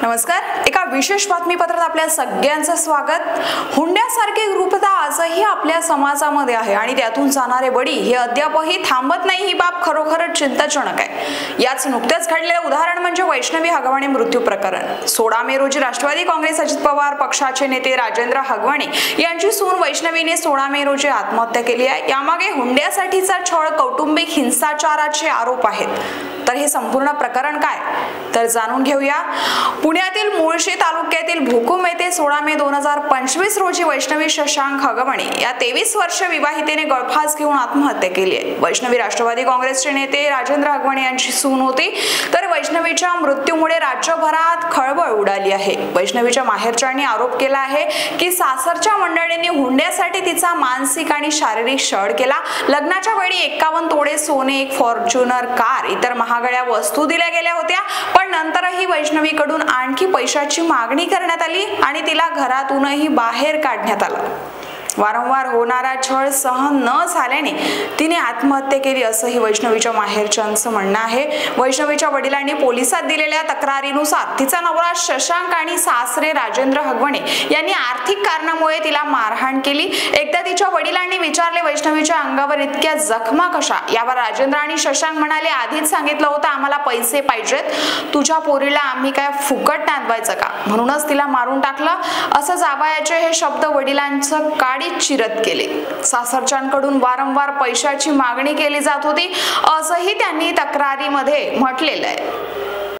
नमस्कार. एका विशेष बातमीपत्रात आपल्या सगळ्यांचं स्वागत. हुंड्यासारखी ग्रुपता आजही आपल्या समाजामध्ये आहे आणि त्यातून जाणारे बळी हे अद्यापही थांबत नाही. ही बाब खरोखरच चिंताजनक आहे. याच नुकतेच घडलेले उदाहरण म्हणजे वैष्णवी हगवणे मृत्यू प्रकरण. 16 मे रोजी राष्ट्रवादी काँग्रेस अजित पवार पक्षाचे नेते राजेंद्र हगवणे यांची सून वैष्णवीने 16 मे रोजी आत्महत्या केली आहे. यामागे हुंड्यासाठीचा छळ, कौटुंबिक हिंसाचाराचे आरोप आहेत. तर हे संपूर्ण प्रकरण काय तर जाणून घेऊया. पुण्यातील मुळशी तालुक्यातील भोकुम येथे 16 मे 2025 रोजी वैष्णवी शशांक हगवणे या 23 वर्ष विवाहितेने गळफास घेऊन आत्महत्या केली आहे. वैष्णवी राष्ट्रवादी काँग्रेसचे नेते राजेंद्र हगवणे यांची सून होती. तर वैष्णवीच्या मृत्यूमुळे राज्यभरात खळबळ उडाली आहे. वैष्णवीच्या माहेरच्यांनी आरोप केला आहे की सासरच्या मंडळींनी हुंड्यासाठी तिचा मानसिक आणि शारीरिक छळ केला. लग्नाच्या वेळी 51 तोळे सोने, एक फॉर्च्युनर कार, इतर महागड्या वस्तू दिल्या गेल्या होत्या. पण नंतरही वैष्णवीकडून आणखी पैशाची मागणी करण्यात आली आणि तिला घरातूनही बाहेर काढण्यात आलं. वारंवार होणारा छळ सहन न झाल्याने तिने आत्महत्या केली असंही वैष्णवीच्या माहेरच्यांचं म्हणणं आहे. वैष्णवीच्या वडिलांनी पोलिसात दिलेल्या तक्रारीनुसार तिचा नवरा शशांक आणि सासरे राजेंद्र हगवणे यांनी आर्थिक कारणामुळे तिला मारहाण केली. एकदा तिच्या वडिलांनी विचारले, वैष्णवीच्या अंगावर इतक्या जखमा कशा? यावर राजेंद्र आणि शशांक म्हणाले, आधीच सांगितलं होतं आम्हाला पैसे पाहिजेत. तुझ्या पोरीला आम्ही काय फुकट नांदवायचं का? म्हणूनच तिला मारून टाकलं. असं जावयाचे हे शब्द वडिलांचं काडीत चिरत केले. सासरच्यांकडून वारंवार पैशाची मागणी केली जात होती असंही त्यांनी तक्रारीमध्ये म्हटलेलं आहे.